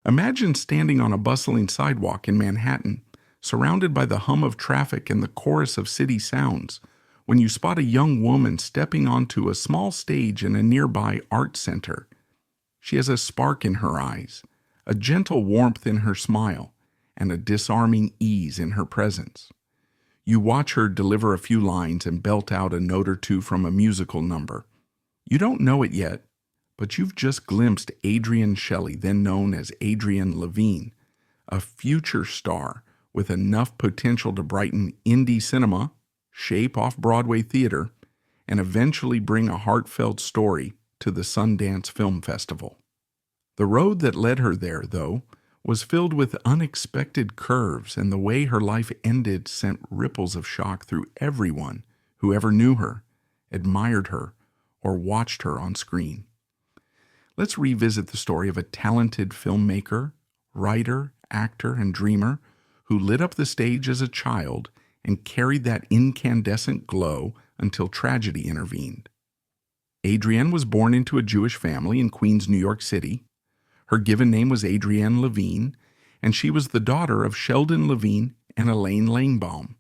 Imagine standing on a bustling sidewalk in Manhattan, surrounded by the hum of traffic and the chorus of city sounds, when you spot a young woman stepping onto a small stage in a nearby art center. She has a spark in her eyes, a gentle warmth in her smile, and a disarming ease in her presence. You watch her deliver a few lines and belt out a note or two from a musical number. You don't know it yet, but you've just glimpsed Adrienne Shelly, then known as Adrienne Levine, a future star with enough potential to brighten indie cinema, shape off-Broadway theater, and eventually bring a heartfelt story to the Sundance Film Festival. The road that led her there, though, was filled with unexpected curves, and the way her life ended sent ripples of shock through everyone who ever knew her, admired her, or watched her on screen. Let's revisit the story of a talented filmmaker, writer, actor, and dreamer who lit up the stage as a child and carried that incandescent glow until tragedy intervened. Adrienne was born into a Jewish family in Queens, New York City. Her given name was Adrienne Levine, and she was the daughter of Sheldon Levine and Elaine Langbaum.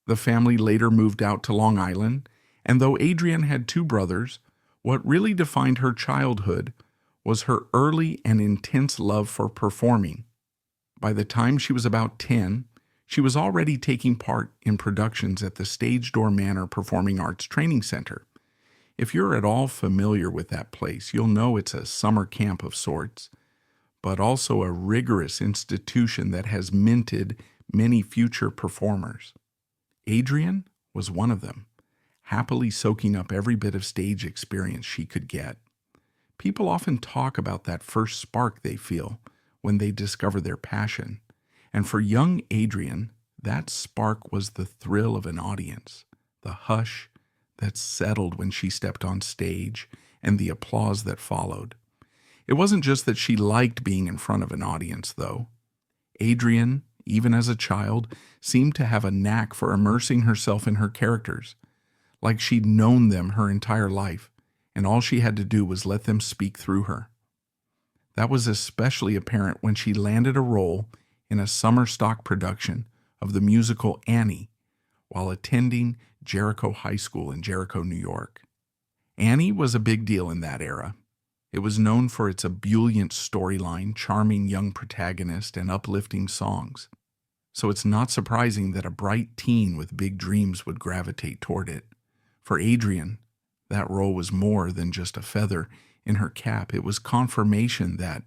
The family later moved out to Long Island, and though Adrienne had two brothers, what really defined her childhood was her early and intense love for performing. By the time she was about 10, she was already taking part in productions at the Stage Door Manor Performing Arts Training Center. If you're at all familiar with that place, you'll know it's a summer camp of sorts, but also a rigorous institution that has minted many future performers. Adrienne was one of them, happily soaking up every bit of stage experience she could get. People often talk about that first spark they feel when they discover their passion, and for young Adrienne, that spark was the thrill of an audience, the hush that settled when she stepped on stage, and the applause that followed. It wasn't just that she liked being in front of an audience, though. Adrienne, even as a child, seemed to have a knack for immersing herself in her characters, like she'd known them her entire life, and all she had to do was let them speak through her. That was especially apparent when she landed a role in a summer stock production of the musical Annie while attending Jericho High School in Jericho, New York. Annie was a big deal in that era. It was known for its ebullient storyline, charming young protagonist, and uplifting songs. So it's not surprising that a bright teen with big dreams would gravitate toward it. For Adrienne, that role was more than just a feather in her cap. It was confirmation that,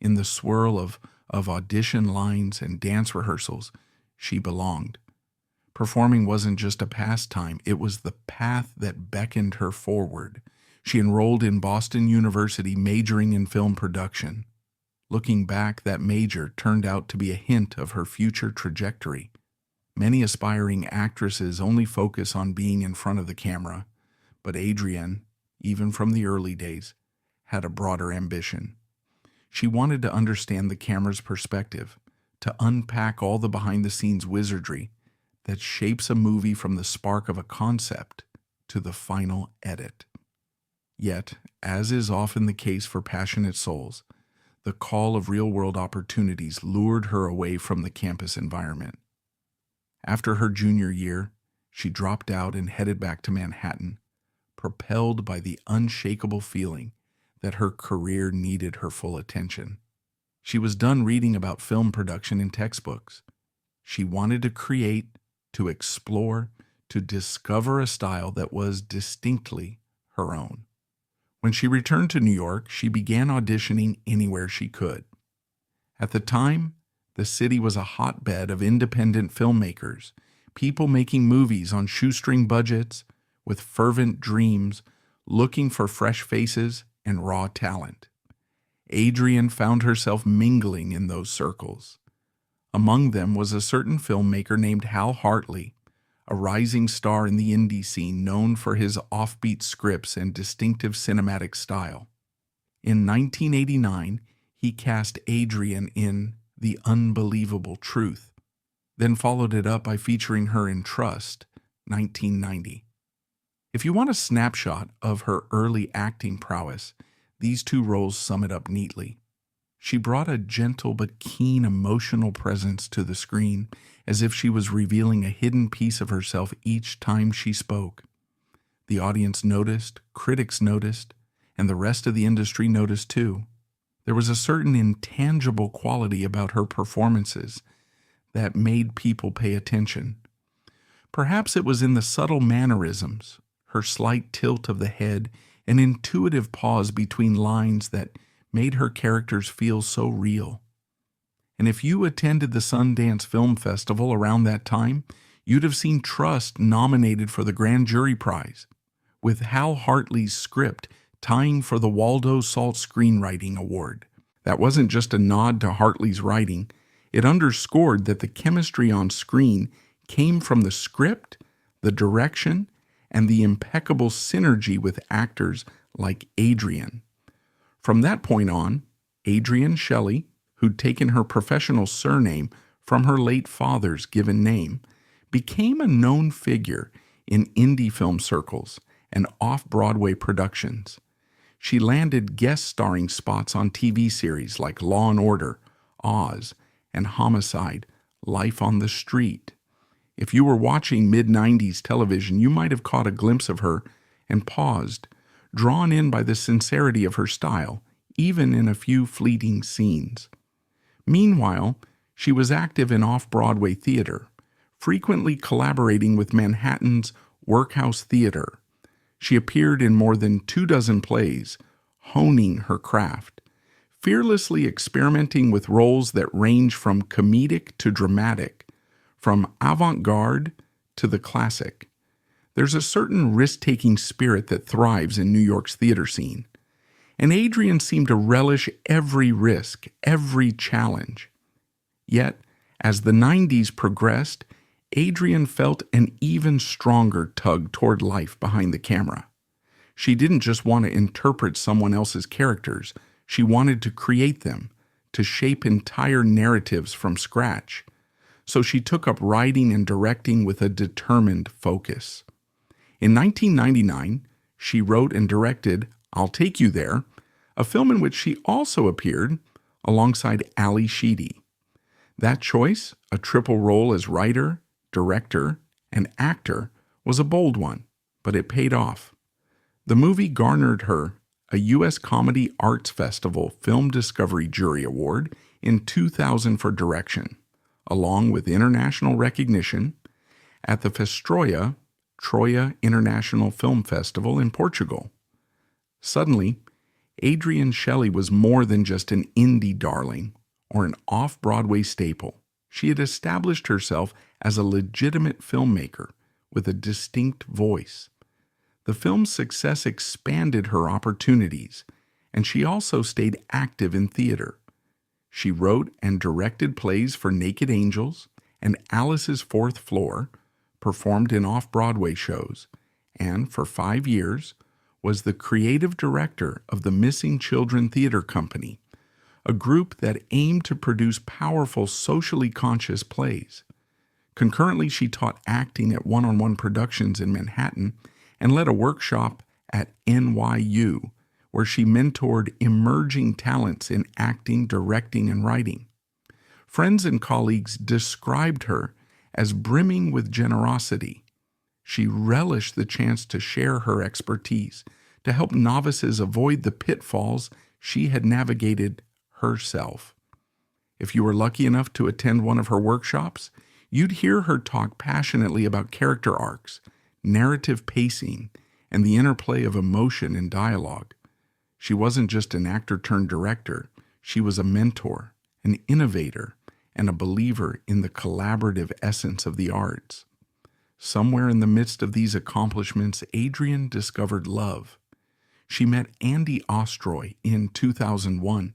in the swirl of audition lines and dance rehearsals, she belonged. Performing wasn't just a pastime, it was the path that beckoned her forward. She enrolled in Boston University, majoring in film production. Looking back, that major turned out to be a hint of her future trajectory. Many aspiring actresses only focus on being in front of the camera, but Adrienne, even from the early days, had a broader ambition. She wanted to understand the camera's perspective, to unpack all the behind-the-scenes wizardry that shapes a movie from the spark of a concept to the final edit. Yet, as is often the case for passionate souls, the call of real-world opportunities lured her away from the campus environment. After her junior year, she dropped out and headed back to Manhattan, propelled by the unshakable feeling that her career needed her full attention. She was done reading about film production in textbooks. She wanted to create, to explore, to discover a style that was distinctly her own. When she returned to New York, she began auditioning anywhere she could. At the time, the city was a hotbed of independent filmmakers, people making movies on shoestring budgets, with fervent dreams, looking for fresh faces and raw talent. Adrienne found herself mingling in those circles. Among them was a certain filmmaker named Hartley, a rising star in the indie scene known for his offbeat scripts and distinctive cinematic style. In 1989, he cast Adrienne in The Unbelievable Truth, then followed it up by featuring her in Trust, 1990. If you want a snapshot of her early acting prowess, these two roles sum it up neatly. She brought a gentle but keen emotional presence to the screen, as if she was revealing a hidden piece of herself each time she spoke. The audience noticed, critics noticed, and the rest of the industry noticed too. There was a certain intangible quality about her performances that made people pay attention. Perhaps it was in the subtle mannerisms, her slight tilt of the head, an intuitive pause between lines that made her characters feel so real. And if you attended the Sundance Film Festival around that time, you'd have seen Trust nominated for the Grand Jury Prize, with Hal Hartley's script tying for the Waldo Salt Screenwriting Award. That wasn't just a nod to Hartley's writing. It underscored that the chemistry on screen came from the script, the direction, and the impeccable synergy with actors like Adrienne. From that point on, Adrienne Shelly, who'd taken her professional surname from her late father's given name, became a known figure in indie film circles and off-Broadway productions. She landed guest starring spots on TV series like Law & Order, Oz, and Homicide, Life on the Street. If you were watching mid-90s television, you might have caught a glimpse of her and paused, drawn in by the sincerity of her style, even in a few fleeting scenes. Meanwhile, she was active in off-Broadway theater, frequently collaborating with Manhattan's Workhouse Theater. She appeared in more than 24 plays, honing her craft, fearlessly experimenting with roles that range from comedic to dramatic, from avant-garde to the classic. There's a certain risk-taking spirit that thrives in New York's theater scene, and Adrienne seemed to relish every risk, every challenge. Yet, as the 90s progressed, Adrienne felt an even stronger tug toward life behind the camera. She didn't just want to interpret someone else's characters, she wanted to create them, to shape entire narratives from scratch. So she took up writing and directing with a determined focus. In 1999, she wrote and directed I'll Take You There, a film in which she also appeared alongside Ali Sheedy. That choice, a triple role as writer, director, and actor, was a bold one, but it paid off. The movie garnered her a U.S. Comedy Arts Festival Film Discovery Jury Award in 2000 for direction, along with international recognition at the Festroia Troia International Film Festival in Portugal. Suddenly, Adrienne Shelly was more than just an indie darling or an off-Broadway staple. She had established herself as a legitimate filmmaker with a distinct voice. The film's success expanded her opportunities, and she also stayed active in theater. She wrote and directed plays for Naked Angels and Alice's Fourth Floor, performed in off-Broadway shows, and for 5 years was the creative director of the Missing Children Theater Company, a group that aimed to produce powerful, socially conscious plays. Concurrently, she taught acting at one-on-one productions in Manhattan and led a workshop at NYU, where she mentored emerging talents in acting, directing, and writing. Friends and colleagues described her as brimming with generosity. She relished the chance to share her expertise, to help novices avoid the pitfalls she had navigated herself. If you were lucky enough to attend one of her workshops, you'd hear her talk passionately about character arcs, narrative pacing, and the interplay of emotion and dialogue. She wasn't just an actor-turned-director, she was a mentor, an innovator, and a believer in the collaborative essence of the arts. Somewhere in the midst of these accomplishments, Adrienne discovered love. She met Andy Ostroy in 2001,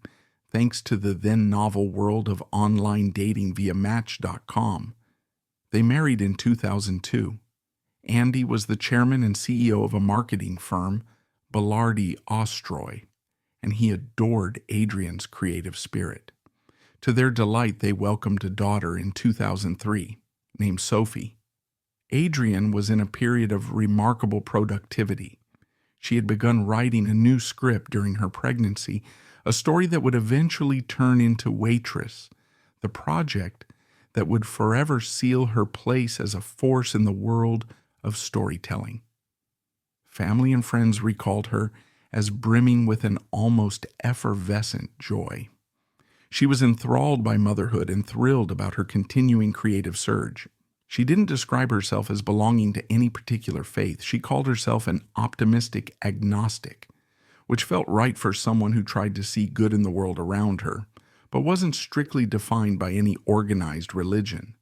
thanks to the then novel world of online dating via Match.com. They married in 2002. Andy was the chairman and CEO of a marketing firm, Belardi Ostroy, and he adored Adrienne's creative spirit. To their delight, they welcomed a daughter in 2003, named Sophie. Adrienne was in a period of remarkable productivity. She had begun writing a new script during her pregnancy, a story that would eventually turn into Waitress, the project that would forever seal her place as a force in the world of storytelling. Family and friends recalled her as brimming with an almost effervescent joy. She was enthralled by motherhood and thrilled about her continuing creative surge. She didn't describe herself as belonging to any particular faith. She called herself an optimistic agnostic, which felt right for someone who tried to see good in the world around her, but wasn't strictly defined by any organized religion.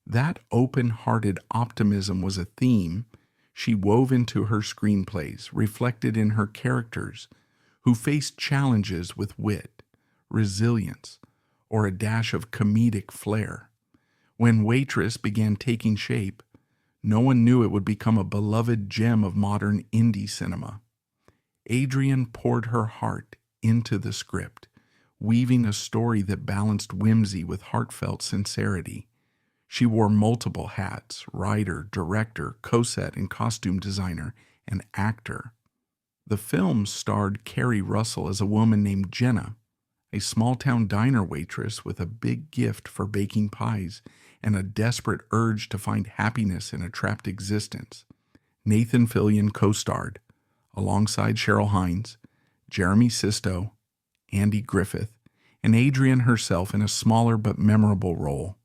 That open-hearted optimism was a theme she wove into her screenplays, reflected in her characters, who faced challenges with wit, resilience, or a dash of comedic flair. When Waitress began taking shape, no one knew it would become a beloved gem of modern indie cinema. Adrienne poured her heart into the script, weaving a story that balanced whimsy with heartfelt sincerity. She wore multiple hats: writer, director, co-set and costume designer, and actor. The film starred Carrie Russell as a woman named Jenna, a small-town diner waitress with a big gift for baking pies and a desperate urge to find happiness in a trapped existence. Nathan Fillion co-starred, alongside Cheryl Hines, Jeremy Sisto, Andy Griffith, and Adrienne herself in a smaller but memorable role.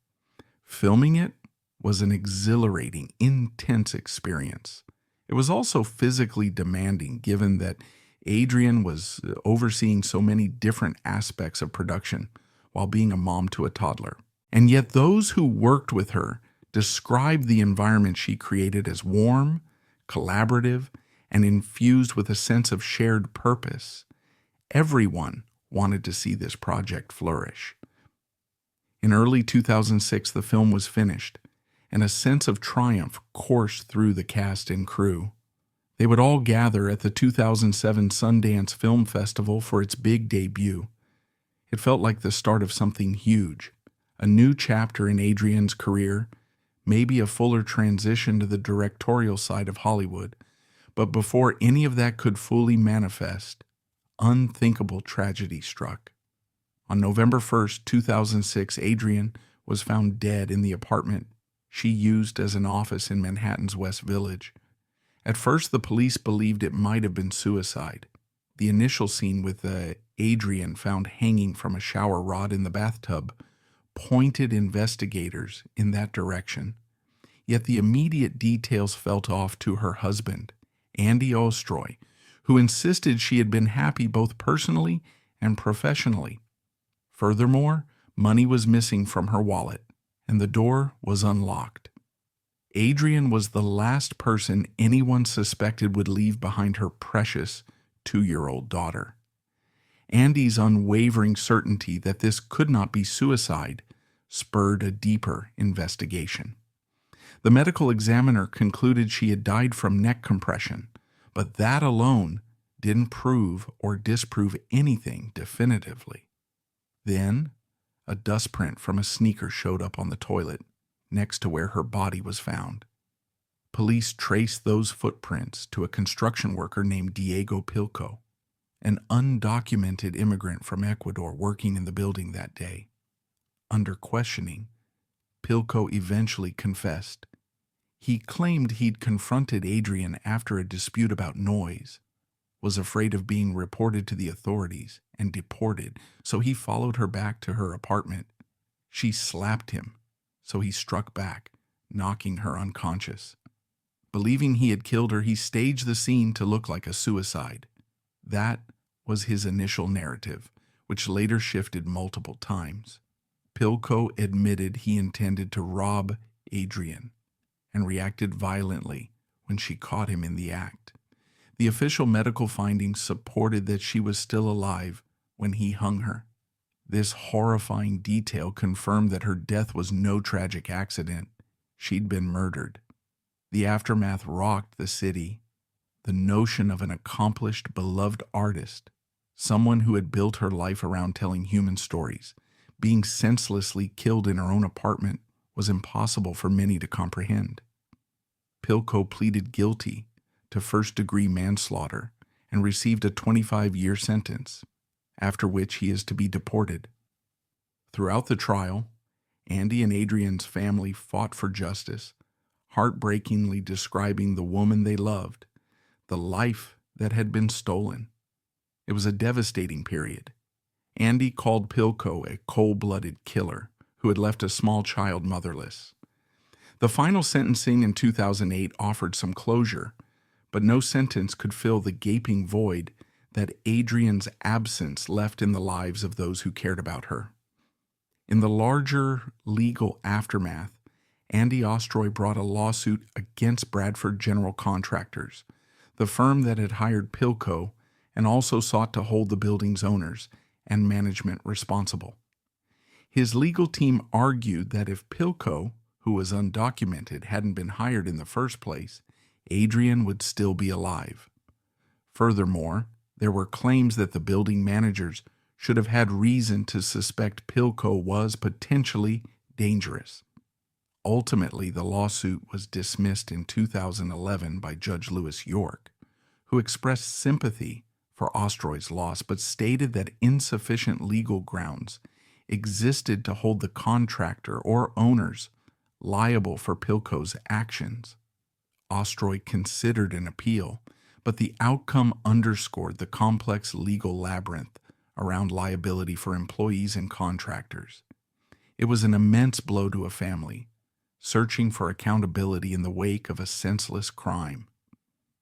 Filming it was an exhilarating, intense experience. It was also physically demanding, given that Adrienne was overseeing so many different aspects of production while being a mom to a toddler. And yet those who worked with her described the environment she created as warm, collaborative, and infused with a sense of shared purpose. Everyone wanted to see this project flourish. In early 2006, the film was finished, and a sense of triumph coursed through the cast and crew. They would all gather at the 2007 Sundance Film Festival for its big debut. It felt like the start of something huge, a new chapter in Adrienne's career, maybe a fuller transition to the directorial side of Hollywood. But before any of that could fully manifest, unthinkable tragedy struck. On November 1st, 2006, Adrienne was found dead in the apartment she used as an office in Manhattan's West Village. At first, the police believed it might have been suicide. The initial scene with Adrienne found hanging from a shower rod in the bathtub pointed investigators in that direction. Yet the immediate details felt off to her husband, Andy Ostroy, who insisted she had been happy both personally and professionally. Furthermore, money was missing from her wallet, and the door was unlocked. Adrienne was the last person anyone suspected would leave behind her precious 2-year-old daughter. Andy's unwavering certainty that this could not be suicide spurred a deeper investigation. The medical examiner concluded she had died from neck compression, but that alone didn't prove or disprove anything definitively. Then, a dust print from a sneaker showed up on the toilet next to where her body was found. Police traced those footprints to a construction worker named Diego Pilco, an undocumented immigrant from Ecuador working in the building that day. Under questioning, Pilco eventually confessed. He claimed he'd confronted Adrienne after a dispute about noise, was afraid of being reported to the authorities and deported, so he followed her back to her apartment. She slapped him, so he struck back, knocking her unconscious. Believing he had killed her, he staged the scene to look like a suicide. That was his initial narrative, which later shifted multiple times. Pilco admitted he intended to rob Adrienne and reacted violently when she caught him in the act. The official medical findings supported that she was still alive when he hung her. This horrifying detail confirmed that her death was no tragic accident. She'd been murdered. The aftermath rocked the city. The notion of an accomplished, beloved artist, someone who had built her life around telling human stories, being senselessly killed in her own apartment was impossible for many to comprehend. Pilco pleaded guilty to first-degree manslaughter and received a 25-year sentence. after which he is to be deported. Throughout the trial, Andy and Adrienne's family fought for justice, heartbreakingly describing the woman they loved, the life that had been stolen. It was a devastating period. Andy called Pilko a cold-blooded killer who had left a small child motherless. The final sentencing in 2008 offered some closure, but no sentence could fill the gaping void that Adrienne's absence left in the lives of those who cared about her. In the larger legal aftermath, Andy Ostroy brought a lawsuit against Bradford General Contractors, the firm that had hired Pilko and also sought to hold the building's owners and management responsible. His legal team argued that if Pilko, who was undocumented, hadn't been hired in the first place, Adrienne would still be alive. Furthermore, there were claims that the building managers should have had reason to suspect Pilko was potentially dangerous. Ultimately, the lawsuit was dismissed in 2011 by Judge Lewis York, who expressed sympathy for Ostroy's loss but stated that insufficient legal grounds existed to hold the contractor or owners liable for Pilko's actions. Ostroy considered an appeal, but the outcome underscored the complex legal labyrinth around liability for employees and contractors. It was an immense blow to a family, searching for accountability in the wake of a senseless crime.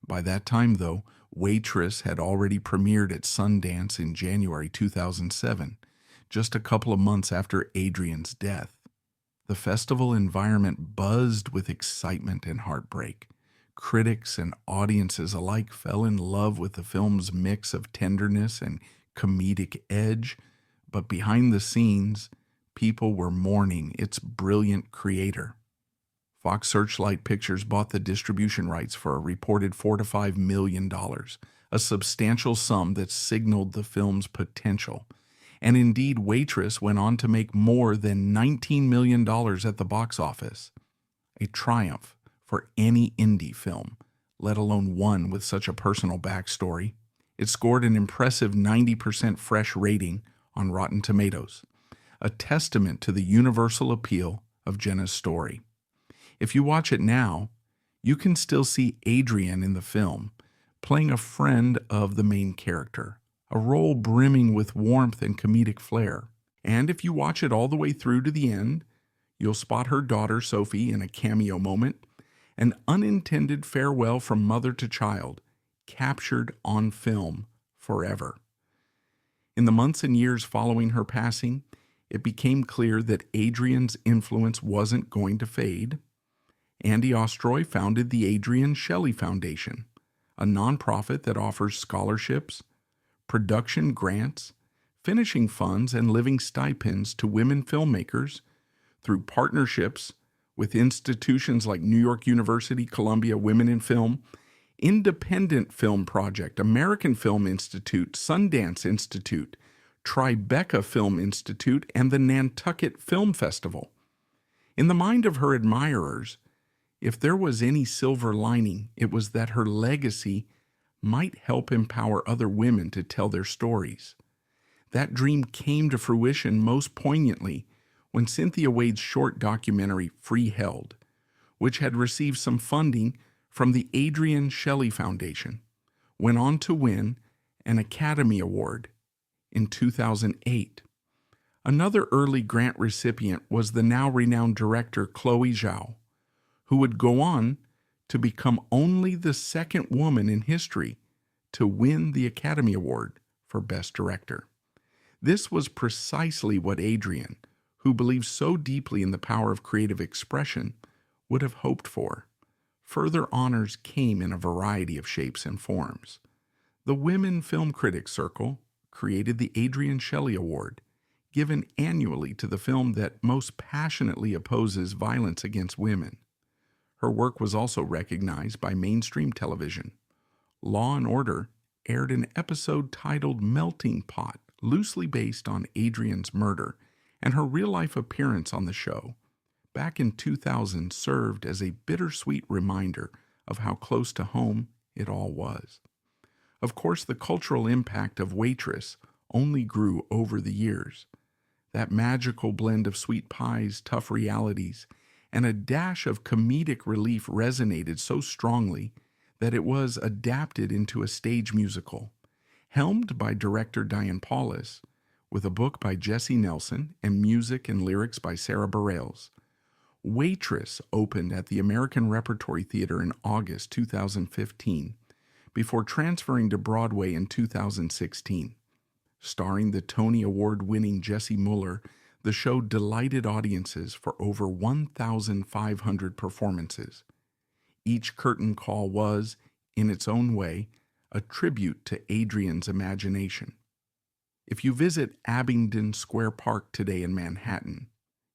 By that time, though, Waitress had already premiered at Sundance in January 2007, just a couple of months after Adrienne's death. The festival environment buzzed with excitement and heartbreak. Critics and audiences alike fell in love with the film's mix of tenderness and comedic edge, but behind the scenes, people were mourning its brilliant creator. Fox Searchlight Pictures bought the distribution rights for a reported $4 to $5 million, a substantial sum that signaled the film's potential. And indeed, Waitress went on to make more than $19 million at the box office, a triumph for any indie film, let alone one with such a personal backstory. It scored an impressive 90% fresh rating on Rotten Tomatoes, a testament to the universal appeal of Jenna's story. If you watch it now, you can still see Adrienne in the film, playing a friend of the main character, a role brimming with warmth and comedic flair. And if you watch it all the way through to the end, you'll spot her daughter Sophie in a cameo moment, an unintended farewell from mother to child, captured on film forever. In the months and years following her passing, it became clear that Adrienne's influence wasn't going to fade. Andy Ostroy founded the Adrienne Shelly Foundation, a nonprofit that offers scholarships, production grants, finishing funds, and living stipends to women filmmakers through partnerships with institutions like New York University, Columbia Women in Film, Independent Film Project, American Film Institute, Sundance Institute, Tribeca Film Institute, and the Nantucket Film Festival. In the mind of her admirers, if there was any silver lining, it was that her legacy might help empower other women to tell their stories. That dream came to fruition most poignantly when Cynthia Wade's short documentary Freeheld, which had received some funding from the Adrienne Shelly Foundation, went on to win an Academy Award in 2008. Another early grant recipient was the now renowned director Chloe Zhao, who would go on to become only the second woman in history to win the Academy Award for Best Director. This was precisely what Adrienne, who believed so deeply in the power of creative expression, would have hoped for. Further honors came in a variety of shapes and forms. The Women Film Critics Circle created the Adrienne Shelly Award, given annually to the film that most passionately opposes violence against women. Her work was also recognized by mainstream television. Law and Order aired an episode titled Melting Pot, loosely based on Adrienne's murder, and her real-life appearance on the show back in 2000 served as a bittersweet reminder of how close to home it all was. Of course, the cultural impact of Waitress only grew over the years. That magical blend of sweet pies, tough realities, and a dash of comedic relief resonated so strongly that it was adapted into a stage musical, helmed by director Diane Paulus, with a book by Jesse Nelson and music and lyrics by Sarah Bareilles. Waitress opened at the American Repertory Theater in August 2015, before transferring to Broadway in 2016. Starring the Tony Award-winning Jesse Muller, the show delighted audiences for over 1,500 performances. Each curtain call was, in its own way, a tribute to Adrienne's imagination. If you visit Abingdon Square Park today in Manhattan,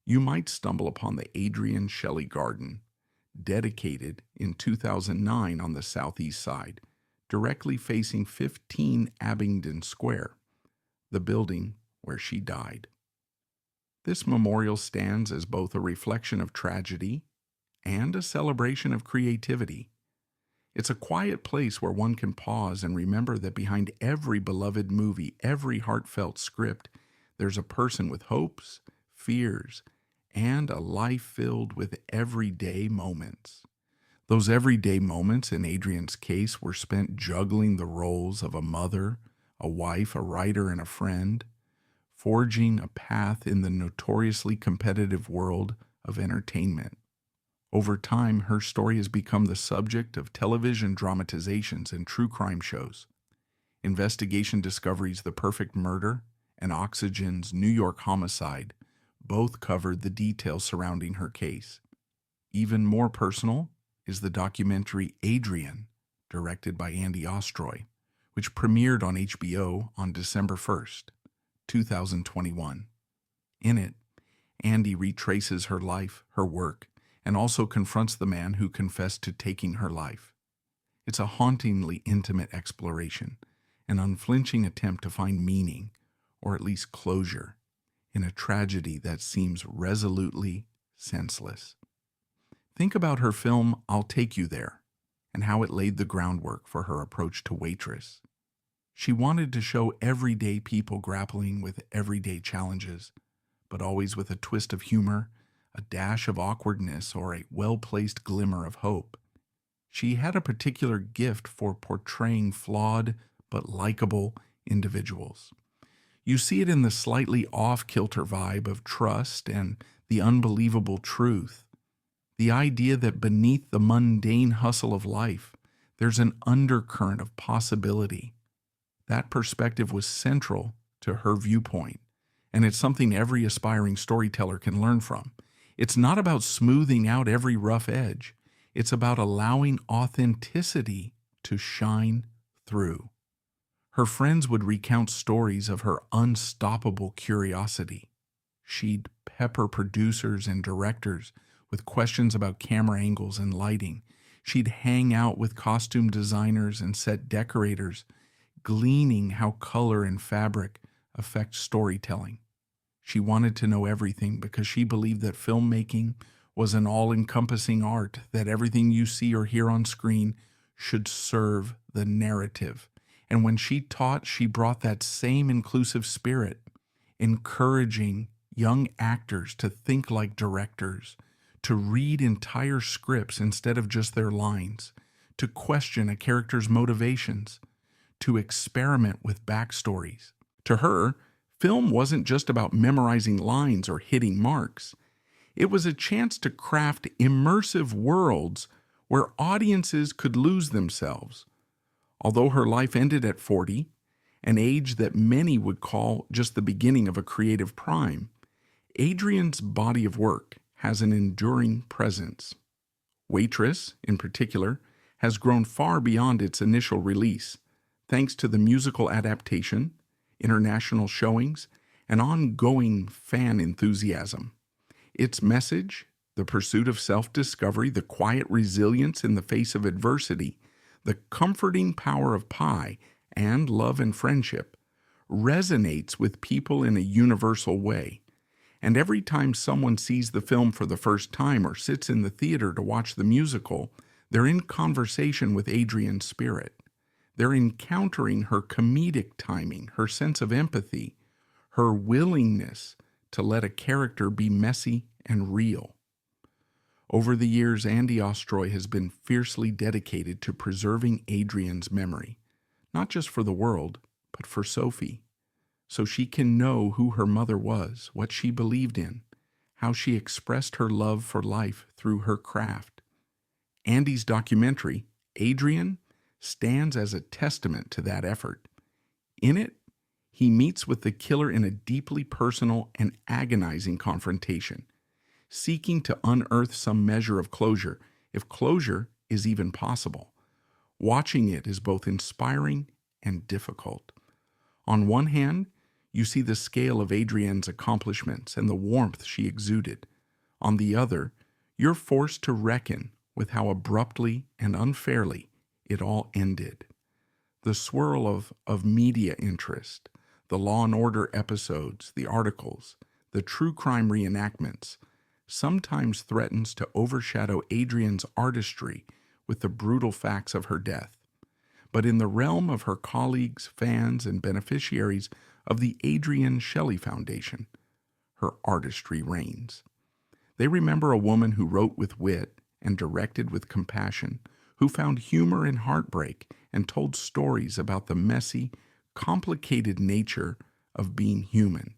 you might stumble upon the Adrienne Shelly Garden, dedicated in 2009 on the southeast side, directly facing 15 Abingdon Square, the building where she died. This memorial stands as both a reflection of tragedy and a celebration of creativity. It's a quiet place where one can pause and remember that behind every beloved movie, every heartfelt script, there's a person with hopes, fears, and a life filled with everyday moments. Those everyday moments, in Adrienne's case, were spent juggling the roles of a mother, a wife, a writer, and a friend, forging a path in the notoriously competitive world of entertainment. Over time, her story has become the subject of television dramatizations and true crime shows. Investigation Discovery's The Perfect Murder and Oxygen's New York Homicide both covered the details surrounding her case. Even more personal is the documentary Adrienne, directed by Andy Ostroy, which premiered on HBO on December 1st, 2021. In it, Andy retraces her life, her work, and also confronts the man who confessed to taking her life. It's a hauntingly intimate exploration, an unflinching attempt to find meaning, or at least closure, in a tragedy that seems resolutely senseless. Think about her film I'll Take You There, and how it laid the groundwork for her approach to Waitress. She wanted to show everyday people grappling with everyday challenges, but always with a twist of humor, a dash of awkwardness, or a well-placed glimmer of hope. She had a particular gift for portraying flawed but likable individuals. You see it in the slightly off-kilter vibe of trust and the unbelievable truth. The idea that beneath the mundane hustle of life, there's an undercurrent of possibility. That perspective was central to her viewpoint, and it's something every aspiring storyteller can learn from. It's not about smoothing out every rough edge. It's about allowing authenticity to shine through. Her friends would recount stories of her unstoppable curiosity. She'd pepper producers and directors with questions about camera angles and lighting. She'd hang out with costume designers and set decorators, gleaning how color and fabric affect storytelling. She wanted to know everything because she believed that filmmaking was an all-encompassing art, that everything you see or hear on screen should serve the narrative. And when she taught, she brought that same inclusive spirit, encouraging young actors to think like directors, to read entire scripts instead of just their lines, to question a character's motivations, to experiment with backstories. To her, film wasn't just about memorizing lines or hitting marks. It was a chance to craft immersive worlds where audiences could lose themselves. Although her life ended at 40, an age that many would call just the beginning of a creative prime, Adrienne's body of work has an enduring presence. Waitress, in particular, has grown far beyond its initial release, thanks to the musical adaptation, international showings, and ongoing fan enthusiasm. Its message, the pursuit of self-discovery, the quiet resilience in the face of adversity, the comforting power of pie, and love and friendship, resonates with people in a universal way. And every time someone sees the film for the first time or sits in the theater to watch the musical, they're in conversation with Adrienne's spirit. They're encountering her comedic timing, her sense of empathy, her willingness to let a character be messy and real. Over the years, Andy Ostroy has been fiercely dedicated to preserving Adrienne's memory, not just for the world, but for Sophie, so she can know who her mother was, what she believed in, how she expressed her love for life through her craft. Andy's documentary, Adrienne, stands as a testament to that effort. In it, he meets with the killer in a deeply personal and agonizing confrontation, seeking to unearth some measure of closure, if closure is even possible. Watching it is both inspiring and difficult. On one hand, you see the scale of Adrienne's accomplishments and the warmth she exuded. On the other, you're forced to reckon with how abruptly and unfairly it all ended. The swirl of media interest, the Law and Order episodes, the articles, the true crime reenactments, sometimes threatens to overshadow Adrienne's artistry with the brutal facts of her death. But in the realm of her colleagues, fans, and beneficiaries of the Adrienne Shelly Foundation, her artistry reigns. They remember a woman who wrote with wit and directed with compassion, who found humor in heartbreak and told stories about the messy, complicated nature of being human.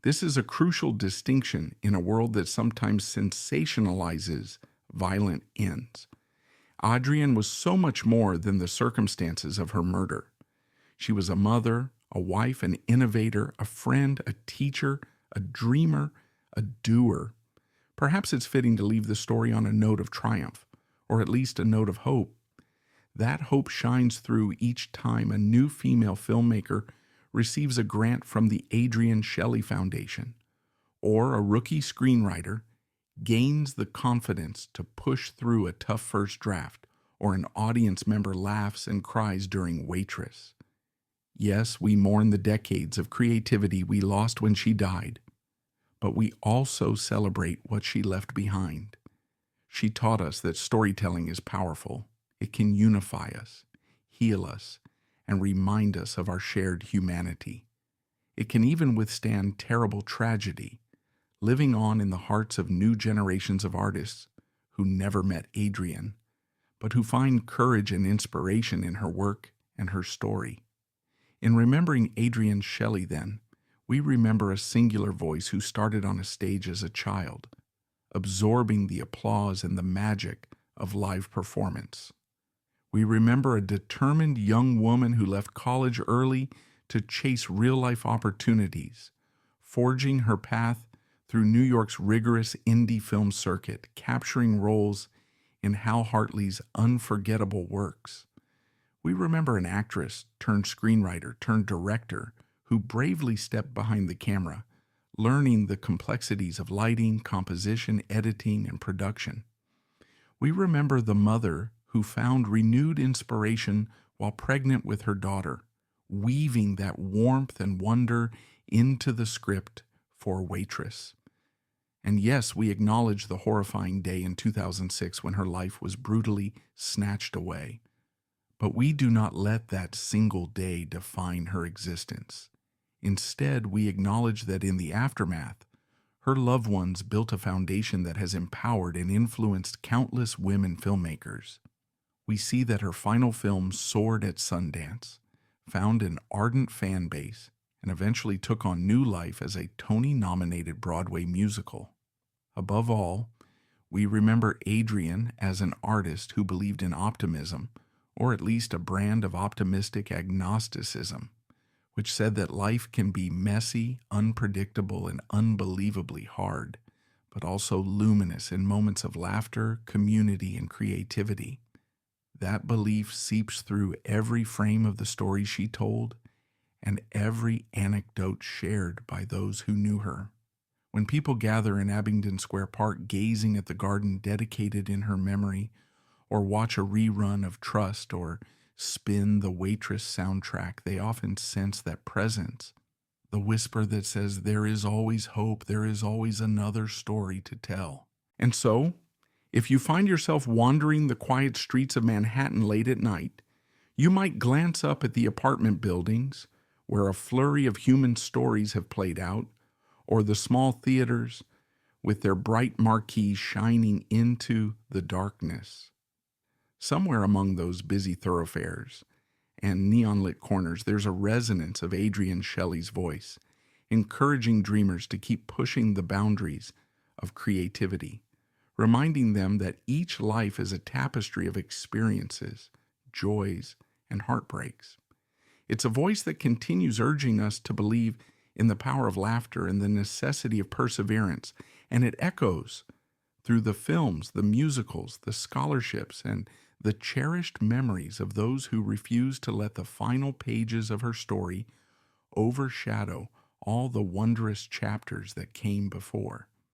This is a crucial distinction in a world that sometimes sensationalizes violent ends. Adrienne was so much more than the circumstances of her murder. She was a mother, a wife, an innovator, a friend, a teacher, a dreamer, a doer. Perhaps it's fitting to leave the story on a note of triumph, or at least a note of hope. That hope shines through each time a new female filmmaker receives a grant from the Adrienne Shelly Foundation, or a rookie screenwriter gains the confidence to push through a tough first draft, or an audience member laughs and cries during Waitress. Yes, we mourn the decades of creativity we lost when she died, but we also celebrate what she left behind. She taught us that storytelling is powerful. It can unify us, heal us, and remind us of our shared humanity. It can even withstand terrible tragedy, living on in the hearts of new generations of artists who never met Adrienne, but who find courage and inspiration in her work and her story. In remembering Adrienne Shelly, then, we remember a singular voice who started on a stage as a child, absorbing the applause and the magic of live performance. We remember a determined young woman who left college early to chase real-life opportunities, forging her path through New York's rigorous indie film circuit, capturing roles in Hal Hartley's unforgettable works. We remember an actress turned screenwriter turned director who bravely stepped behind the camera, learning the complexities of lighting, composition, editing, and production. We remember the mother who found renewed inspiration while pregnant with her daughter, weaving that warmth and wonder into the script for Waitress. And yes, we acknowledge the horrifying day in 2006 when her life was brutally snatched away. But we do not let that single day define her existence. Instead, we acknowledge that in the aftermath, her loved ones built a foundation that has empowered and influenced countless women filmmakers. We see that her final film soared at Sundance, found an ardent fan base, and eventually took on new life as a Tony-nominated Broadway musical. Above all, we remember Adrienne as an artist who believed in optimism, or at least a brand of optimistic agnosticism, which said that life can be messy, unpredictable, and unbelievably hard, but also luminous in moments of laughter, community, and creativity. That belief seeps through every frame of the story she told and every anecdote shared by those who knew her. When people gather in Abingdon Square Park gazing at the garden dedicated in her memory, or watch a rerun of Trust or spin the Waitress soundtrack, they often sense that presence, the whisper that says there is always hope, there is always another story to tell. And so, if you find yourself wandering the quiet streets of Manhattan late at night, You might glance up at the apartment buildings where a flurry of human stories have played out, or the small theaters with their bright marquees shining into the darkness. Somewhere among those busy thoroughfares and neon-lit corners, there's a resonance of Adrienne Shelly's voice, encouraging dreamers to keep pushing the boundaries of creativity, reminding them that each life is a tapestry of experiences, joys, and heartbreaks. It's a voice that continues urging us to believe in the power of laughter and the necessity of perseverance, and it echoes through the films, the musicals, the scholarships, and the cherished memories of those who refuse to let the final pages of her story overshadow all the wondrous chapters that came before.